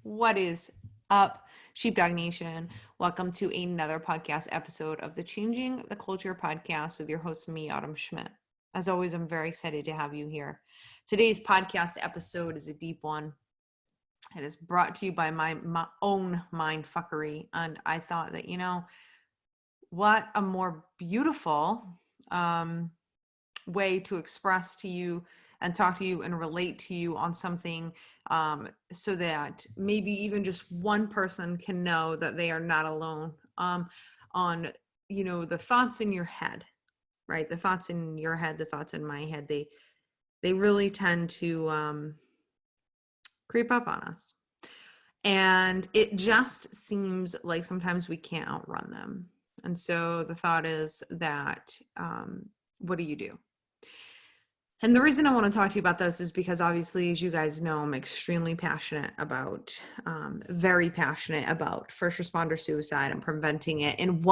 What is up, Sheepdog Nation? Welcome to another podcast episode of the Changing the Culture podcast with your host, me, Autumn Schmidt. As always, I'm very excited to have you here. Today's podcast episode is a deep one. It is brought to you by my own mind fuckery. And I thought that, what a more beautiful way to express to you and talk to you and relate to you on something so that maybe even just one person can know that they are not alone on, the thoughts in your head, right? The thoughts in your head, the thoughts in my head, they really tend to creep up on us. And it just seems like sometimes we can't outrun them. And so the thought is that, what do you do? And the reason I want to talk to you about this is because obviously, as you guys know, I'm extremely passionate about, very passionate about first responder suicide and preventing it and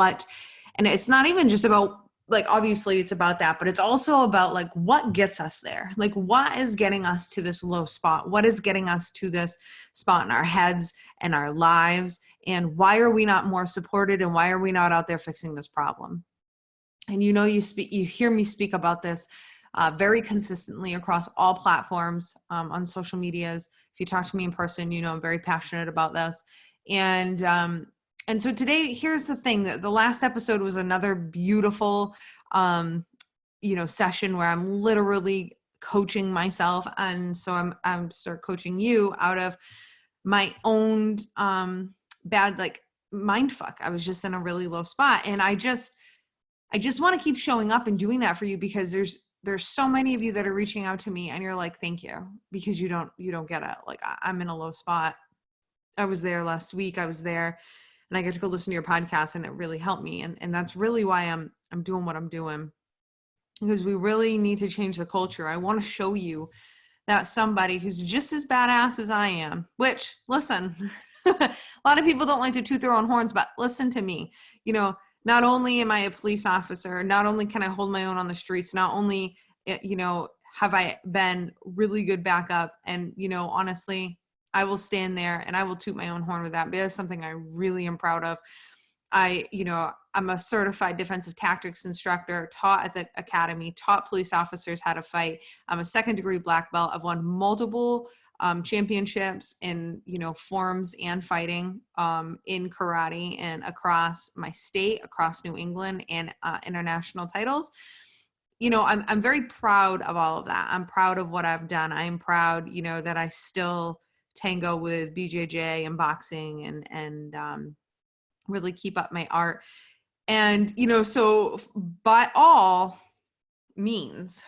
it's not even just about, like, obviously it's about that, but it's also about like what gets us there. Like what is getting us to this low spot? What is getting us to this spot in our heads and our lives? And why are we not more supported? And why are we not out there fixing this problem? And you hear me speak about this very consistently across all platforms on social medias. If you talk to me in person, I'm very passionate about this. And so today, here's the thing: that the last episode was another beautiful, session where I'm literally coaching myself, and so I'm start coaching you out of my own bad mind fuck. I was just in a really low spot, and I just want to keep showing up and doing that for you because there's so many of you that are reaching out to me and you're like, thank you, because you don't get it. Like I'm in a low spot. I was there last week. I was there and I get to go listen to your podcast and it really helped me. And that's really why I'm doing what I'm doing, because we really need to change the culture. I want to show you that somebody who's just as badass as I am, which, listen, a lot of people don't like to toot their own horns, but listen to me, not only am I a police officer, not only can I hold my own on the streets, not only, have I been really good backup, and, honestly, I will stand there and I will toot my own horn with that. But that's something I really am proud of. I'm a certified defensive tactics instructor, taught at the academy, taught police officers how to fight. I'm a second-degree black belt. I've won multiple championships in, forms and fighting in karate and across my state, across New England, and international titles. I'm very proud of all of that. I'm proud of what I've done. I'm proud, that I still tango with BJJ and boxing and really keep up my art. And, so by all means,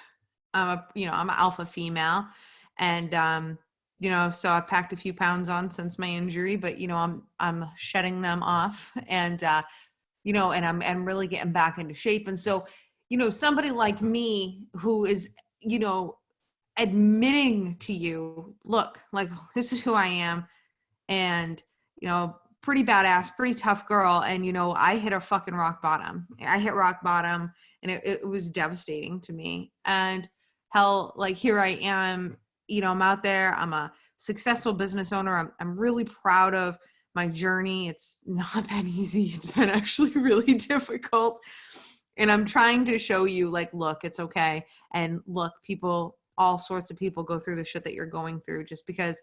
I'm an alpha female, and, so I've packed a few pounds on since my injury, but, I'm shedding them off, and, and I'm really getting back into shape. And so, somebody like me who is, admitting to you, look, like, this is who I am, and, pretty badass, pretty tough girl. And, I hit a fucking rock bottom. I hit rock bottom, and it was devastating to me. And hell, like, here I am, I'm out there. I'm a successful business owner. I'm really proud of my journey. It's not that easy. It's been actually really difficult. And I'm trying to show you, like, look, it's okay. And look, all sorts of people go through the shit that you're going through. Just because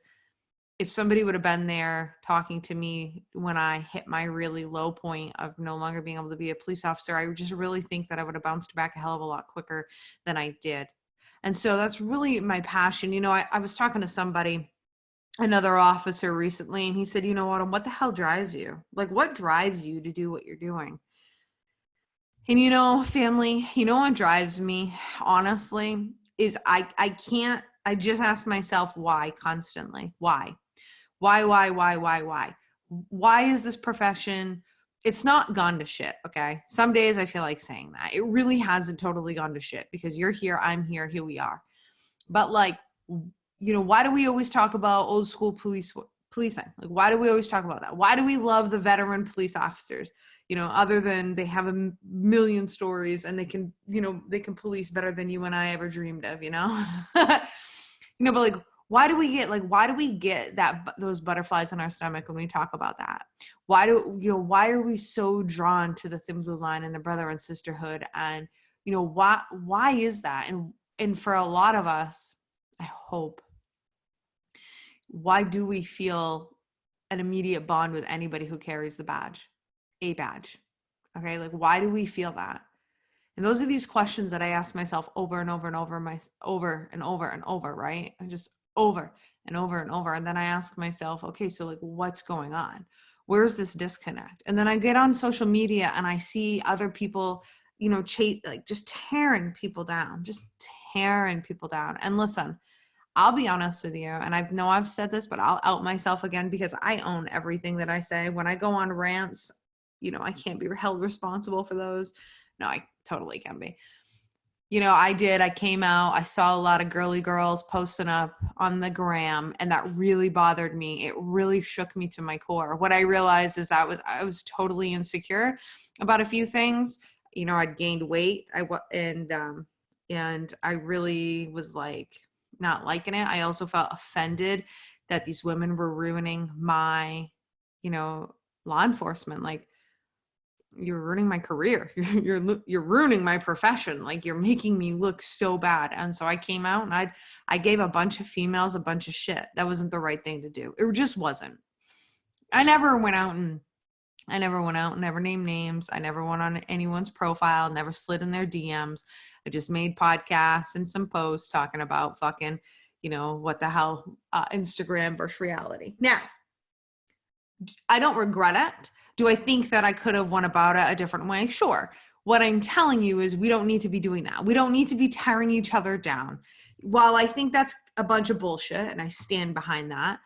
if somebody would have been there talking to me when I hit my really low point of no longer being able to be a police officer, I just really think that I would have bounced back a hell of a lot quicker than I did. And so that's really my passion. I was talking to somebody, another officer recently, and he said, Autumn, what the hell drives you? Like, what drives you to do what you're doing? And, family, what drives me, honestly, is I just ask myself why constantly. Why? Why is this profession? It's not gone to shit, okay? Some days I feel like saying that. It really hasn't totally gone to shit because you're here, I'm here we are. But, like, why do we always talk about old school policing? Like, why do we always talk about that? Why do we love the veteran police officers? Other than they have a million stories and they can police better than you and I ever dreamed of, but, like, why do we get those butterflies in our stomach when we talk about that? Why are we so drawn to the thin blue line and the brother and sisterhood? And, why is that? And for a lot of us, I hope, why do we feel an immediate bond with anybody who carries a badge? Okay. Like, why do we feel that? And those are these questions that I ask myself over and over and over, right? And just over and over and over. And then I ask myself, okay, so like, what's going on? Where's this disconnect? And then I get on social media and I see other people, just tearing people down. And listen, I'll be honest with you. And I know I've said this, but I'll out myself again because I own everything that I say. When I go on rants, I can't be held responsible for those. No, I totally can be. I came out, I saw a lot of girly girls posting up on the gram, and that really bothered me. It really shook me to my core. What I realized is I was totally insecure about a few things. I'd gained weight. And I really was like not liking it. I also felt offended that these women were ruining my, law enforcement. Like, you're ruining my career. You're ruining my profession. Like, you're making me look so bad. And so I came out and I gave a bunch of females a bunch of shit. That wasn't the right thing to do. It just wasn't. I never went out and never named names. I never went on anyone's profile, never slid in their DMs. I just made podcasts and some posts talking about fucking, what the hell, Instagram versus reality. Now, I don't regret it. Do I think that I could have went about it a different way? Sure. What I'm telling you is we don't need to be doing that. We don't need to be tearing each other down. While I think that's a bunch of bullshit, and I stand behind that,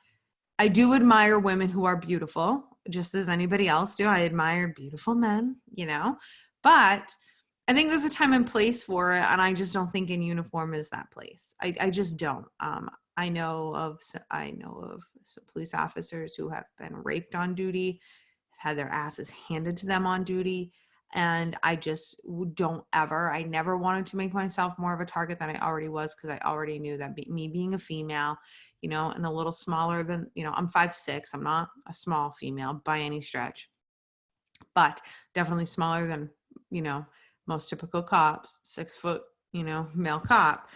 I do admire women who are beautiful, just as anybody else do. I admire beautiful men, but I think there's a time and place for it, and I just don't think in uniform is that place. I just don't. I know of some police officers who have been raped on duty, had their asses handed to them on duty. And I just don't ever, I never wanted to make myself more of a target than I already was, because I already knew that me being a female, and a little smaller than, I'm 5'6". I'm not a small female by any stretch, but definitely smaller than, most typical cops, 6 foot, male cop.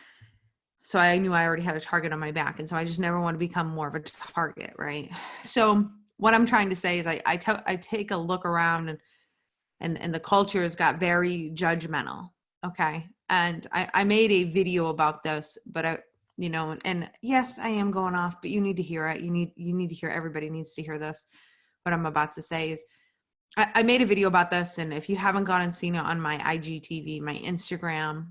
So I knew I already had a target on my back. And so I just never want to become more of a target. Right. So what I'm trying to say is I take a look around and the culture has got very judgmental. Okay. And I made a video about this, but and yes, I am going off, but you need to hear it. You need to hear, everybody needs to hear this. What I'm about to say is I made a video about this. And if you haven't gone and seen it on my IGTV, my Instagram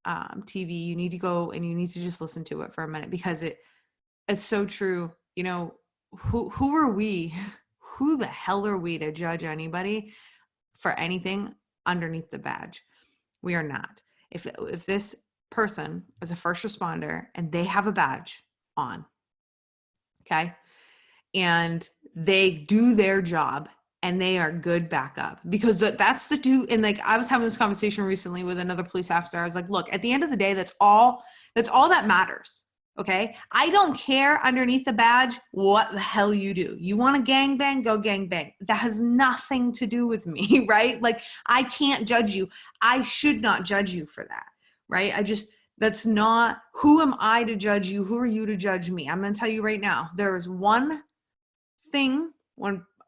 TV, you need to go and you need to just listen to it for a minute, because it's so true. Who are we? Who the hell are we to judge anybody for anything underneath the badge? We are not. If this person is a first responder and they have a badge on, okay, and they do their job and they are good backup, because that's the do. And like, I was having this conversation recently with another police officer. I was like, look, at the end of the day, that's all that matters. Okay. I don't care underneath the badge what the hell you do. You want to gangbang, go gangbang. That has nothing to do with me, right? Like, I can't judge you. I should not judge you for that, right? That's not, who am I to judge you? Who are you to judge me? I'm going to tell you right now, there is one thing,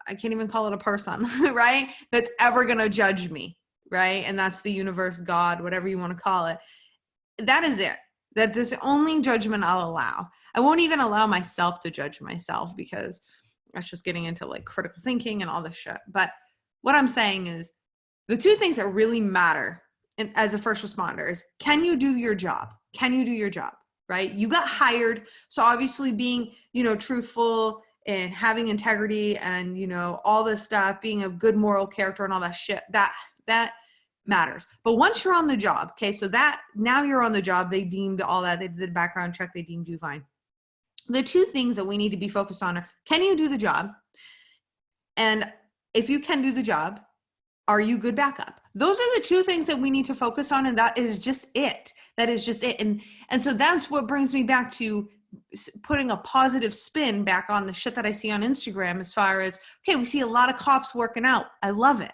I can't even call it a person, right? That's ever going to judge me, right? And that's the universe, God, whatever you want to call it. That is it. That is the only judgment I'll allow. I won't even allow myself to judge myself, because that's just getting into like critical thinking and all this shit. But what I'm saying is the two things that really matter as a first responder is, can you do your job? Can you do your job, right? You got hired. So obviously being, truthful and having integrity and, all this stuff, being a good moral character and all that shit, that matters. But once you're on the job, okay, so that now you're on the job, they deemed all that, they did the background check, they deemed you fine. The two things that we need to be focused on are, can you do the job? And if you can do the job, are you good backup? Those are the two things that we need to focus on. And that is just it. That is just it. And so that's what brings me back to putting a positive spin back on the shit that I see on Instagram as far as, okay, we see a lot of cops working out. I love it.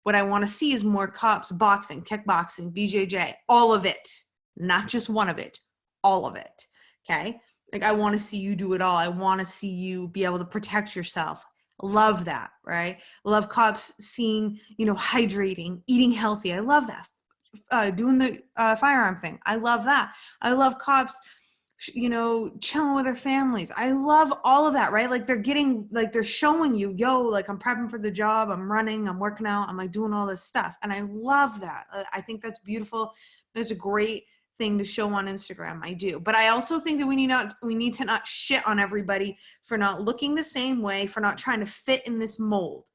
What I want to see is more cops boxing, kickboxing, BJJ, all of it, not just one of it, all of it. Okay. Like I want to see you do it all. I want to see you be able to protect yourself. Love that. Right. Love cops seeing, hydrating, eating healthy. I love that. Doing the firearm thing. I love that. I love cops, chilling with their families. I love all of that, right? Like they're showing you, like I'm prepping for the job. I'm running, I'm working out. I'm like doing all this stuff. And I love that. I think that's beautiful. It's a great thing to show on Instagram. I do. But I also think that we need to not shit on everybody for not looking the same way, for not trying to fit in this mold.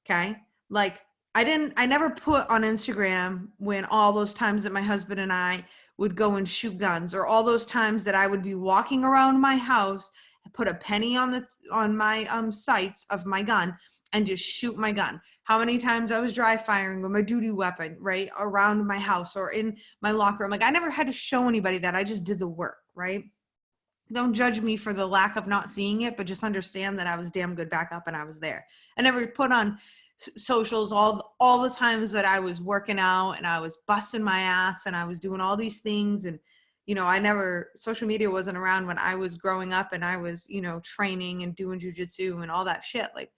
Okay. Like I never put on Instagram when all those times that my husband and I would go and shoot guns, or all those times that I would be walking around my house and put a penny on my sights of my gun and just shoot my gun. How many times I was dry firing with my duty weapon, right, around my house or in my locker room. Like I never had to show anybody that. I just did the work, right? Don't judge me for the lack of not seeing it, but just understand that I was damn good back up and I was there. I never put on socials all the times that I was working out and I was busting my ass and I was doing all these things. And social media wasn't around when I was growing up and I was training and doing jujitsu and all that shit, like,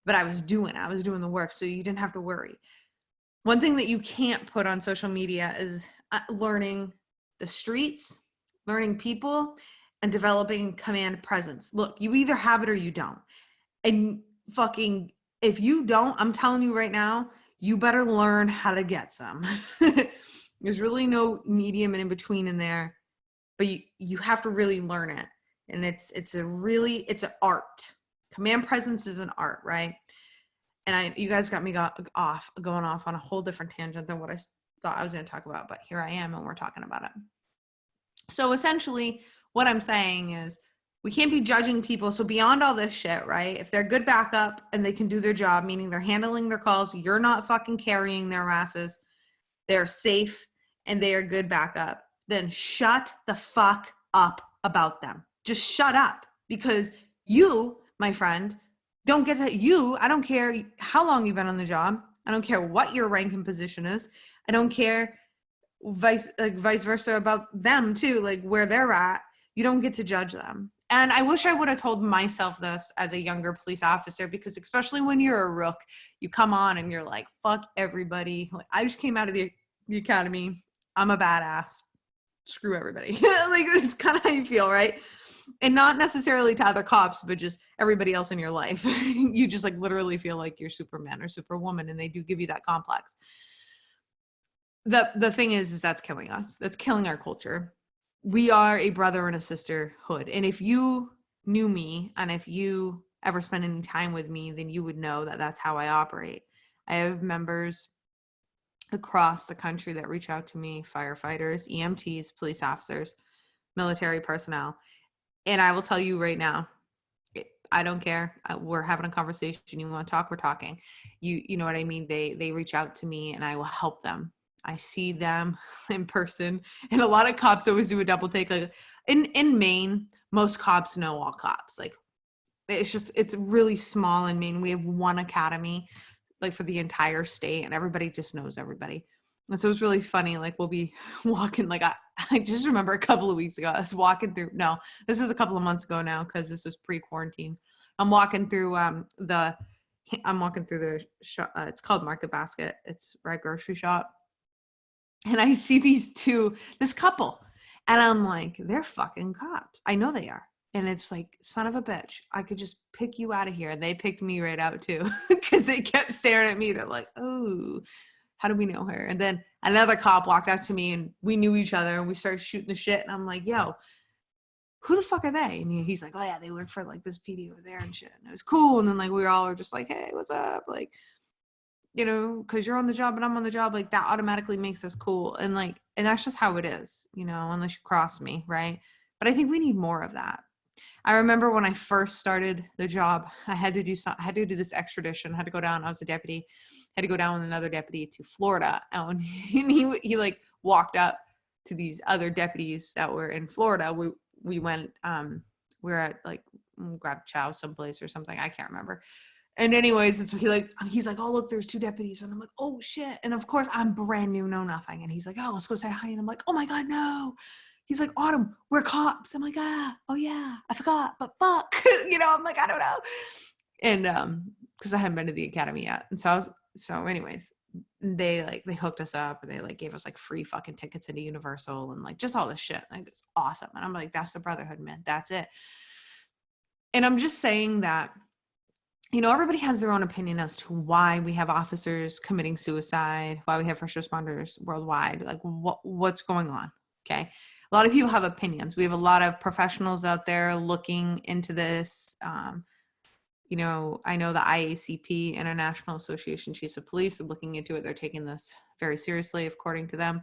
but I was doing the work, so you didn't have to worry. One thing that you can't put on social media is learning the streets, learning people, and developing command presence. Look, you either have it or you don't. And fucking, if you don't, I'm telling you right now, you better learn how to get some. There's really no medium and in between in there, but you have to really learn it. And it's an art. Command presence is an art, right? And you guys got me going off on a whole different tangent than what I thought I was going to talk about, but here I am and we're talking about it. So essentially what I'm saying is, we can't be judging people. So beyond all this shit, right? If they're good backup and they can do their job, meaning they're handling their calls, you're not fucking carrying their asses, they're safe and they are good backup, then shut the fuck up about them. Just shut up, because you, my friend, don't get to, I don't care how long you've been on the job. I don't care what your rank and position is. I don't care vice versa about them too, like where they're at. You don't get to judge them. And I wish I would have told myself this as a younger police officer, because especially when you're a rook, you come on and you're like, fuck everybody. Like, I just came out of the academy. I'm a badass. Screw everybody. Like, it's kind of how you feel, right? And not necessarily to other cops, but just everybody else in your life. You just like literally feel like you're Superman or Superwoman, and they do give you that complex. The thing is that's killing us. That's killing our culture. We are a brother and a sisterhood. And if you knew me and if you ever spent any time with me, then you would know that that's how I operate. I have members across the country that reach out to me, firefighters, EMTs, police officers, military personnel. And I will tell you right now, I don't care. We're having a conversation. You want to talk? We're talking. You know what I mean? They reach out to me and I will help them. I see them in person, and a lot of cops always do a double take. Like in Maine, most cops know all cops. Like it's really small in Maine. We have one academy, like for the entire state, and everybody just knows everybody. And so it's really funny. Like we'll be walking. Like I just remember a couple of weeks ago, I was walking through. No, this was a couple of months ago now, because this was pre-quarantine. I'm walking through the it's called Market Basket. It's right grocery shop. And I see this couple, and I'm like, they're fucking cops. I know they are. And it's like, son of a bitch, I could just pick you out of here. And they picked me right out too, because they kept staring at me. They're like, oh, how do we know her? And then another cop walked up to me, and we knew each other, and we started shooting the shit. And I'm like, yo, who the fuck are they? And he's like, oh yeah, they work for like this PD over there and shit. And it was cool. And then like, we all were just like, hey, what's up? Like, because you're on the job and I'm on the job, like that automatically makes us cool. And like, and that's just how it is, unless you cross me, right? But I think we need more of that. I remember when I first started the job, I had to do this extradition. I had to go down. I was a deputy. Had to go down with another deputy to Florida. And he like walked up to these other deputies that were in Florida. we went, we were at like, grab chow someplace or something. I can't remember. And anyways, it's he's like, oh, look, there's 2 deputies. And I'm like, oh shit. And of course I'm brand new, know nothing. And he's like, oh, let's go say hi. And I'm like, oh my God, no. He's like, Autumn, we're cops. I'm like, oh yeah, I forgot, but fuck. I'm like, I don't know. And because I hadn't been to the academy yet. And so anyways, they hooked us up, and they like gave us like free fucking tickets into Universal and like just all this shit. Like, it's awesome. And I'm like, that's the brotherhood, man. That's it. And I'm just saying that, everybody has their own opinion as to why we have officers committing suicide, why we have first responders worldwide, like what's going on. Okay. A lot of people have opinions. We have a lot of professionals out there looking into this. I know the IACP, International Association of Chiefs of Police, are looking into it. They're taking this very seriously, according to them.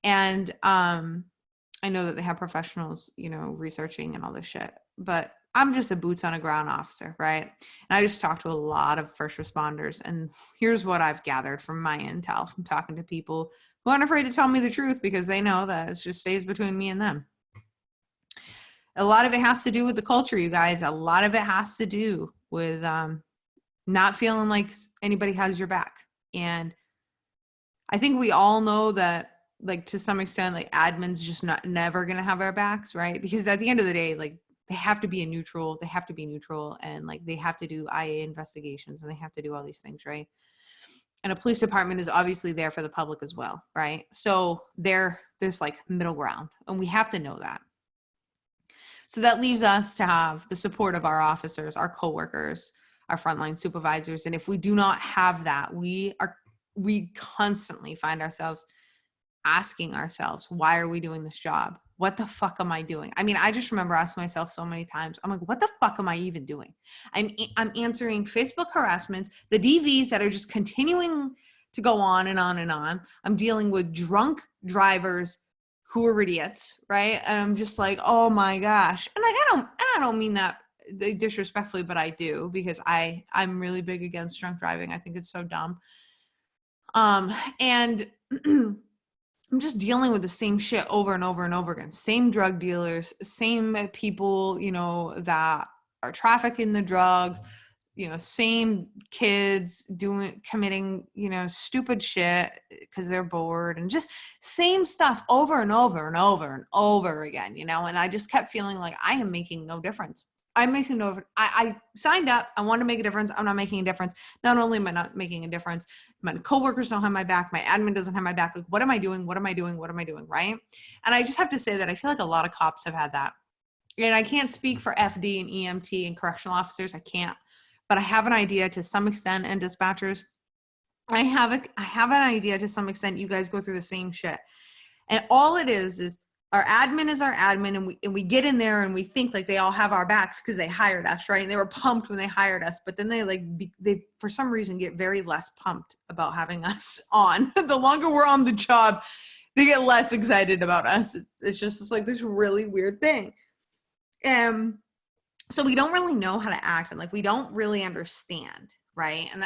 And I know that they have professionals, researching and all this shit. But I'm just a boots on the ground officer, right? And I just talked to a lot of first responders. And here's what I've gathered from my intel, from talking to people who aren't afraid to tell me the truth, because they know that it just stays between me and them. A lot of it has to do with the culture, you guys. A lot of it has to do with not feeling like anybody has your back. And I think we all know that, like, to some extent, like, admin's just never going to have our backs, right? Because at the end of the day, like, they have to be neutral. And like, they have to do IA investigations, and they have to do all these things, right? And a police department is obviously there for the public as well, right? So there's like middle ground, and we have to know that. So that leaves us to have the support of our officers, our coworkers, our frontline supervisors. And if we do not have that, we constantly find ourselves asking ourselves, why are we doing this job? What the fuck am I doing? I mean, I just remember asking myself so many times, I'm like, what the fuck am I even doing? I'm answering Facebook harassments, the DVs that are just continuing to go on and on and on. I'm dealing with drunk drivers who are idiots, right? And I'm just like, oh my gosh. And like, I don't mean that disrespectfully, but I do, because I'm really big against drunk driving. I think it's so dumb. And I'm just dealing with the same shit over and over and over again. Same drug dealers, same people, that are trafficking the drugs, same kids committing, stupid shit because they're bored, and just same stuff over and over and over and over again, and I just kept feeling like I am making no difference. I signed up. I want to make a difference. I'm not making a difference. Not only am I not making a difference, my coworkers don't have my back. My admin doesn't have my back. Like, what am I doing? What am I doing? What am I doing? Right. And I just have to say that I feel like a lot of cops have had that. And I can't speak for FD and EMT and correctional officers. I can't, but I have an idea to some extent. And dispatchers, I have an idea to some extent. You guys go through the same shit. And all it is our admin is our admin, and we get in there and we think like they all have our backs because they hired us, right? And they were pumped when they hired us, but then they for some reason get very less pumped about having us on. The longer we're on the job, they get less excited about us. It's just like this really weird thing. So we don't really know how to act, and like we don't really understand, right? And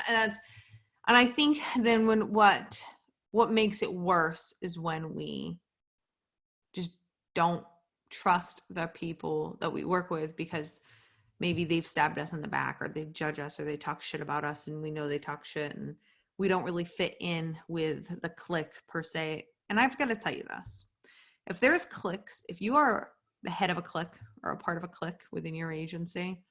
I think then what makes it worse is when we just don't trust the people that we work with, because maybe they've stabbed us in the back, or they judge us, or they talk shit about us, and we know they talk shit, and we don't really fit in with the clique per se. And I've got to tell you this. If there's cliques, if you are the head of a clique or a part of a clique within your agency,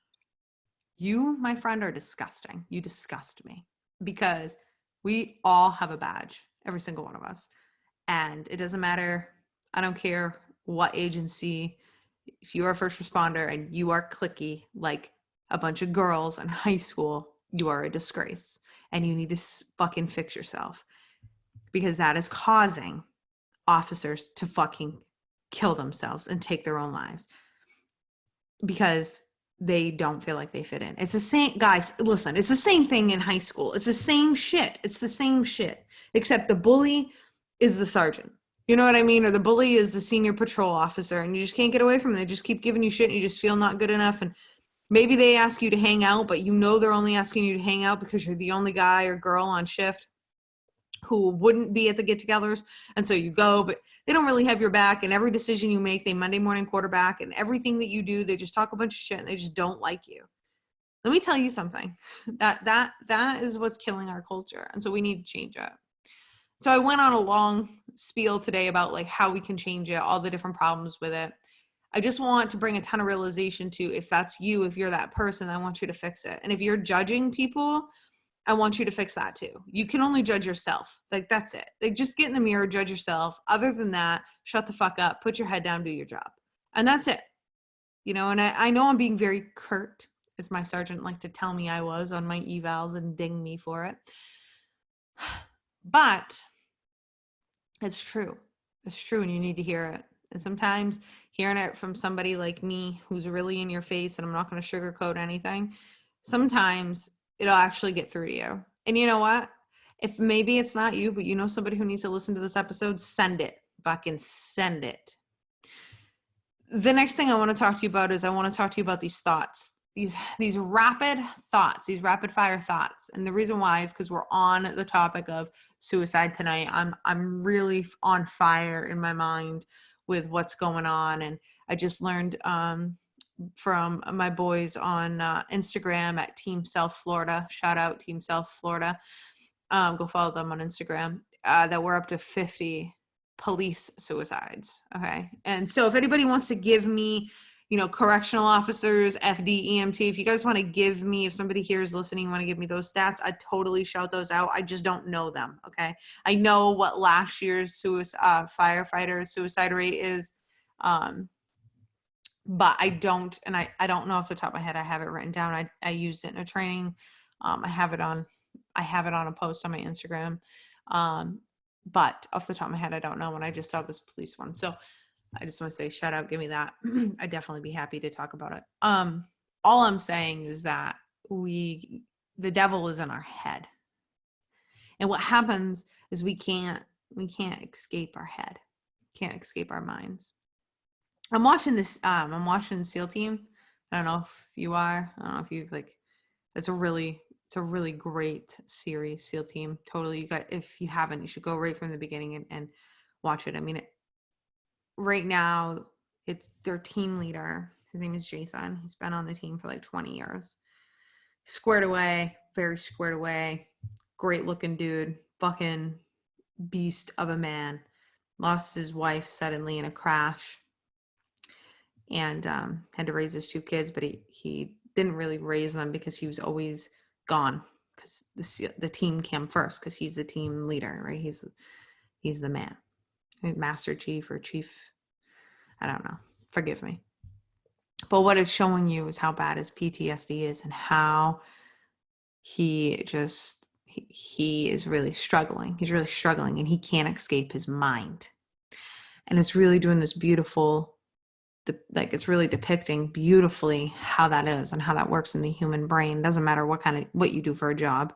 you, my friend, are disgusting. You disgust me, because we all have a badge, every single one of us. And it doesn't matter. I don't care what agency. If you are a first responder and you are cliquey like a bunch of girls in high school, you are a disgrace, and you need to fucking fix yourself, because that is causing officers to fucking kill themselves and take their own lives because they don't feel like they fit in. It's the same, guys, listen, it's the same thing in high school. It's the same shit. It's the same shit, except the bully is the sergeant. You know what I mean? Or the bully is the senior patrol officer, and you just can't get away from them. They just keep giving you shit, and you just feel not good enough. And maybe they ask you to hang out, but they're only asking you to hang out because you're the only guy or girl on shift. who wouldn't be at the get-togethers. And so you go, but they don't really have your back. And every decision you make, they Monday morning quarterback, and everything that you do, they just talk a bunch of shit and they just don't like you. Let me tell you something. That is what's killing our culture. And so we need to change it. So I went on a long spiel today about like how we can change it, all the different problems with it. I just want to bring a ton of realization to, if that's you, if you're that person, I want you to fix it. And if you're judging people, I want you to fix that too. You can only judge yourself. Like, that's it. Like, just get in the mirror, judge yourself. Other than that, shut the fuck up, put your head down, do your job. And that's it. You know, and I know I'm being very curt, as my sergeant liked to tell me I was on my evals and ding me for it. But it's true. It's true, and you need to hear it. And sometimes hearing it from somebody like me who's really in your face, and I'm not going to sugarcoat anything, sometimes it'll actually get through to you. And you know what? If maybe it's not you, but you know somebody who needs to listen to this episode, send it. Fucking send it. The next thing I want to talk to you about is I want to talk to you about these thoughts, these rapid thoughts, these rapid fire thoughts. And the reason why is because we're on the topic of suicide tonight. I'm really on fire in my mind with what's going on. And I just learned from my boys on Instagram at Team South Florida. Shout out Team South Florida. Go follow them on Instagram. That we're up to 50 police suicides. Okay. And so if anybody wants to give me, you know, correctional officers, FD, EMT, if you guys want to give me, if somebody here is listening, want to give me those stats, I totally shout those out. I just don't know them. Okay. I know what last year's firefighter suicide rate is. But I don't, and I don't know off the top of my head. I have it written down. I used it in a training. I have it on a post on my Instagram. But off the top of my head, I don't know. And I just saw this police one. So I just want to say, shout out, give me that. I'd definitely be happy to talk about it. All I'm saying is that the devil is in our head. And what happens is we can't escape our head. Can't escape our minds. I'm watching SEAL Team. I don't know if you are. I don't know if you've it's a really great series, SEAL Team. Totally. If you haven't, you should go right from the beginning and watch it. I mean, right now it's their team leader. His name is Jason. He's been on the team for like 20 years. Very squared away, great looking dude, fucking beast of a man. Lost his wife suddenly in a crash. And had to raise his 2 kids, but he didn't really raise them because he was always gone, because the team came first, because he's the team leader, right? He's the man, master chief or chief. I don't know. Forgive me. But what it's showing you is how bad his PTSD is and how he is really struggling. He's really struggling, and he can't escape his mind. And it's really doing this beautiful, it's really depicting beautifully how that is and how that works in the human brain. Doesn't matter what you do for a job.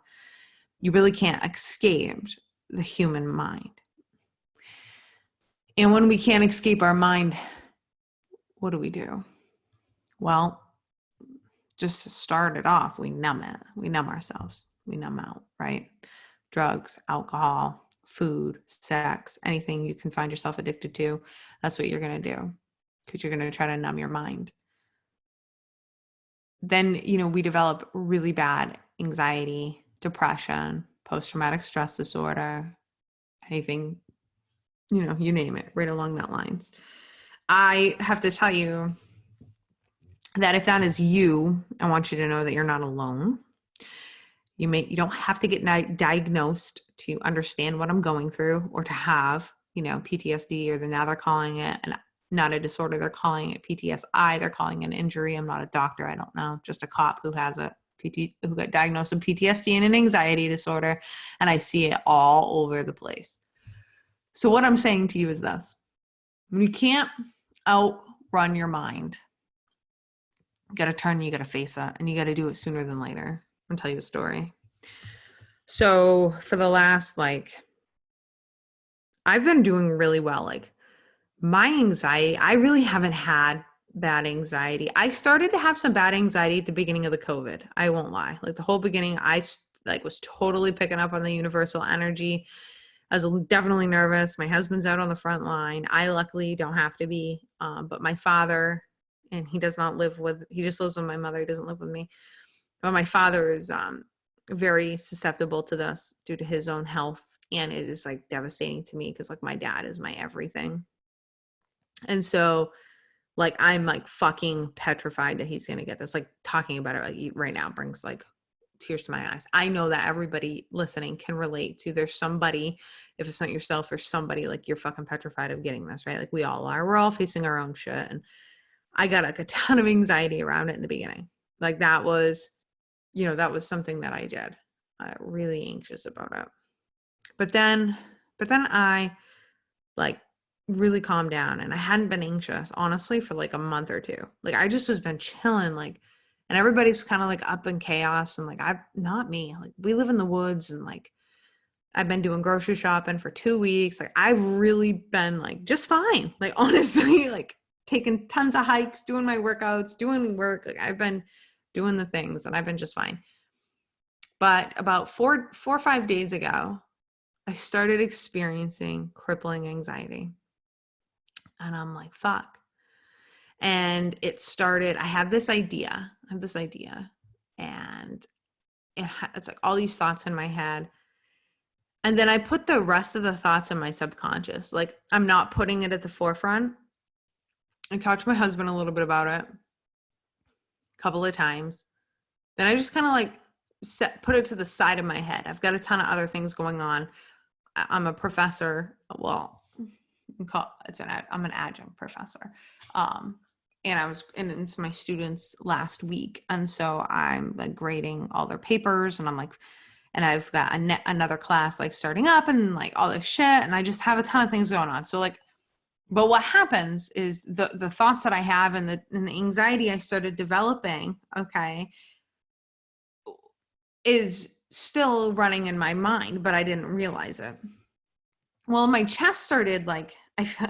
You really can't escape the human mind. And when we can't escape our mind, what do? Well, just to start it off, we numb it. We numb ourselves. We numb out, right? Drugs, alcohol, food, sex, anything you can find yourself addicted to. That's what you're going to do, because you're going to try to numb your mind. Then, we develop really bad anxiety, depression, post-traumatic stress disorder, anything, you name it, right along that lines. I have to tell you that if that is you, I want you to know that you're not alone. You don't have to get diagnosed to understand what I'm going through, or to have, PTSD, or now they're calling it not a disorder. They're calling it PTSI. They're calling it an injury. I'm not a doctor. I don't know. Just a cop who has who got diagnosed with PTSD and an anxiety disorder. And I see it all over the place. So what I'm saying to you is this: you can't outrun your mind. You got to turn, you got to face it, and you got to do it sooner than later. I'll tell you a story. So for the last, I've been doing really well. My anxiety, I really haven't had bad anxiety. I started to have some bad anxiety at the beginning of the COVID. I won't lie. The whole beginning, I was totally picking up on the universal energy. I was definitely nervous. My husband's out on the front line. I luckily don't have to be. But my father, and he just lives with my mother. He doesn't live with me. But my father is very susceptible to this due to his own health. And it is like devastating to me because like my dad is my everything. And so like, I'm like fucking petrified that he's going to get this. Like talking about it like right now brings like tears to my eyes. I know that everybody listening can relate to, there's somebody, if it's not yourself or somebody, like you're fucking petrified of getting this, right? Like we all are. We're all facing our own shit. And I got like a ton of anxiety around it in the beginning. Like that was something that I did. Really anxious about it. But then I like really calmed down, and I hadn't been anxious honestly for like a month or two. Like I just was been chilling, like, and everybody's kind of like up in chaos, and like not me. Like we live in the woods, and like I've been doing grocery shopping for 2 weeks. Like I've really been like just fine. Like honestly, like taking tons of hikes, doing my workouts, doing work. Like I've been doing the things, and I've been just fine. But about 4 or 5 days ago, I started experiencing crippling anxiety. And I'm like, fuck. And it started, I have this idea, and it's like all these thoughts in my head. And then I put the rest of the thoughts in my subconscious. Like I'm not putting it at the forefront. I talked to my husband a little bit about it a couple of times. Then I just kind of like put it to the side of my head. I've got a ton of other things going on. I'm a professor. Well, I'm an adjunct professor. And I was, and it's my students last week. And so I'm like grading all their papers, and I'm like, and I've got another class like starting up and like all this shit. And I just have a ton of things going on. So like, but what happens is the thoughts that I have and the anxiety I started developing, okay, is still running in my mind, but I didn't realize it. Well, my chest started like,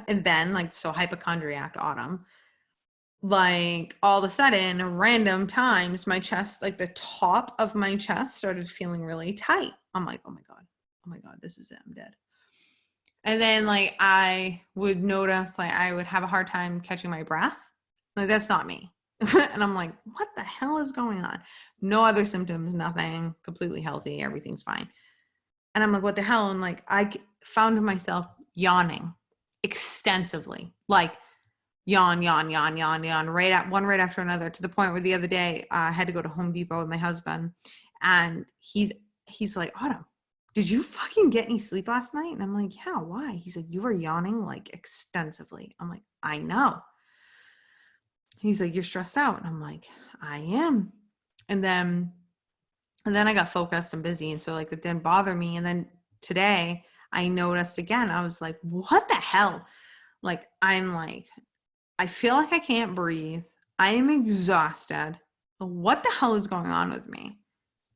and then like, so hypochondriac Autumn, like all of a sudden, random times, my chest, like the top of my chest started feeling really tight. I'm like, oh my God, this is it. I'm dead. And then like, I would notice like I would have a hard time catching my breath. Like that's not me. And I'm like, what the hell is going on? No other symptoms, nothing, completely healthy. Everything's fine. And I'm like, what the hell? And like, I found myself yawning extensively, like yawn, right after another, to the point where the other day I had to go to Home Depot with my husband, and he's like, Autumn, did you fucking get any sleep last night? And I'm like, yeah, why? He's like, you were yawning like extensively. I'm like, I know. He's like, you're stressed out. And I'm like, I am. And then I got focused and busy. And so like, it didn't bother me. And then today I noticed again, I was like, what the hell? Like, I'm like, I feel like I can't breathe. I am exhausted. What the hell is going on with me?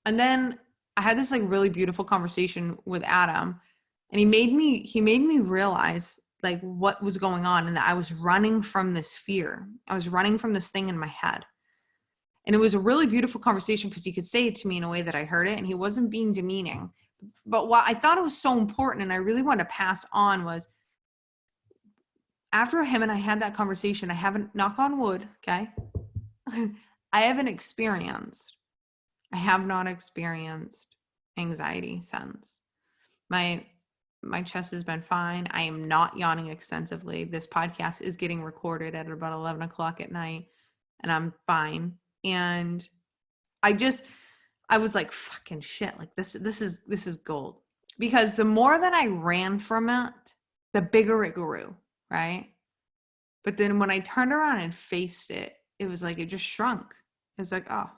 And then I had this like really beautiful conversation with Adam, and he made me realize like what was going on, and that I was running from this fear. I was running from this thing in my head. And it was a really beautiful conversation because he could say it to me in a way that I heard it, and he wasn't being demeaning. But what I thought it was so important, and I really wanted to pass on, was after him and I had that conversation, I haven't, knock on wood, okay? I have not experienced anxiety since. My chest has been fine. I am not yawning extensively. This podcast is getting recorded at about 11 o'clock at night, and I'm fine. And I was like, fucking shit. Like this is gold. Because the more that I ran from it, the bigger it grew, right? But then when I turned around and faced it, it was like, it just shrunk. It was like, oh.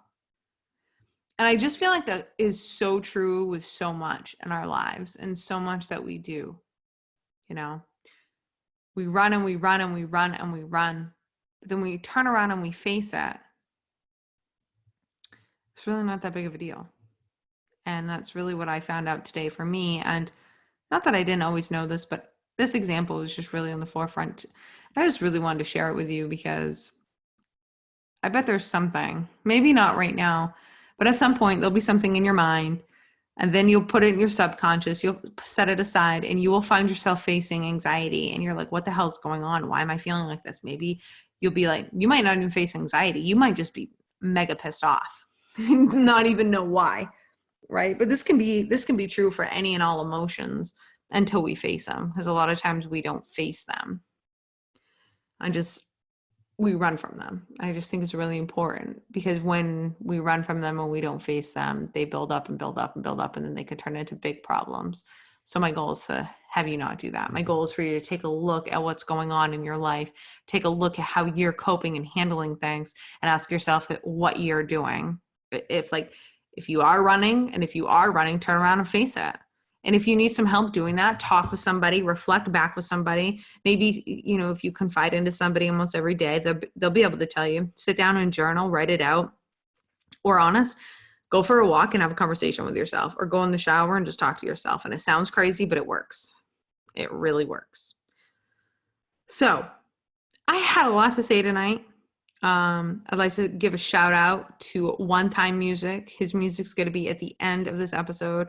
And I just feel like that is so true with so much in our lives and so much that we do. You know, we run and we run and we run and we run. But then we turn around and we face it. It's really not that big of a deal. And that's really what I found out today for me. And not that I didn't always know this, but this example was just really on the forefront. I just really wanted to share it with you because I bet there's something, maybe not right now, but at some point there'll be something in your mind And then you'll put it in your subconscious, you'll set it aside, and you will find yourself facing anxiety. And you're like, what the hell is going on? Why am I feeling like this? Maybe you'll be like, you might not even face anxiety. You might just be mega pissed off, not even know why. Right. But this can be true for any and all emotions until we face them, because a lot of times we don't face them. We run from them. I just think it's really important, because when we run from them and we don't face them, they build up and build up and build up, and then they can turn into big problems. So my goal is to have you not do that. My goal is for you to take a look at what's going on in your life, take a look at how you're coping and handling things, and ask yourself what you're doing. If you are running, turn around and face it. And if you need some help doing that, talk with somebody, reflect back with somebody. Maybe, if you confide into somebody almost every day, they'll be able to tell you. Sit down and journal, write it out. Or honest, go for a walk and have a conversation with yourself, or go in the shower and just talk to yourself. And it sounds crazy, but it works. It really works. So I had a lot to say tonight. I'd like to give a shout out to One Time Music. His music's going to be at the end of this episode.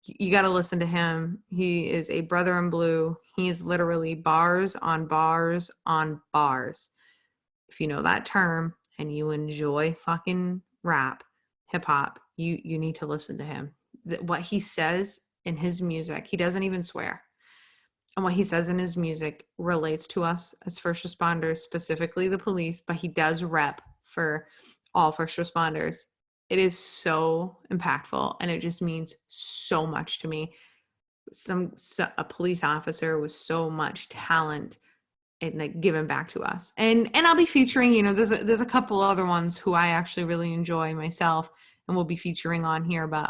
You got to listen to him. He is a brother in blue. He is literally bars on bars on bars. If you know that term and you enjoy fucking rap, hip hop, you need to listen to him. What he says in his music, he doesn't even swear. And what he says in his music relates to us as first responders, specifically the police, but he does rep for all first responders. It is so impactful, and it just means so much to me. A police officer with so much talent and given back to us. And I'll be featuring, there's a couple other ones who I actually really enjoy myself, and we'll be featuring on here. But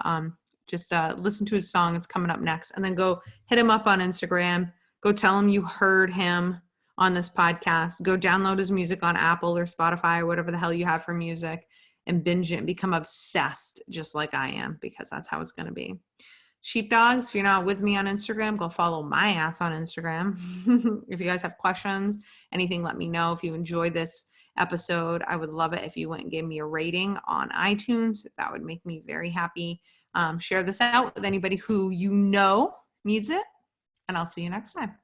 just listen to his song. It's coming up next, and then go hit him up on Instagram. Go tell him you heard him on this podcast. Go download his music on Apple or Spotify or whatever the hell you have for music, and binge it and become obsessed just like I am, because that's how it's going to be. Sheepdogs, if you're not with me on Instagram, go follow my ass on Instagram. If you guys have questions, anything, let me know. If you enjoyed this episode, I would love it if you went and gave me a rating on iTunes. That would make me very happy. Share this out with anybody who you know needs it, and I'll see you next time.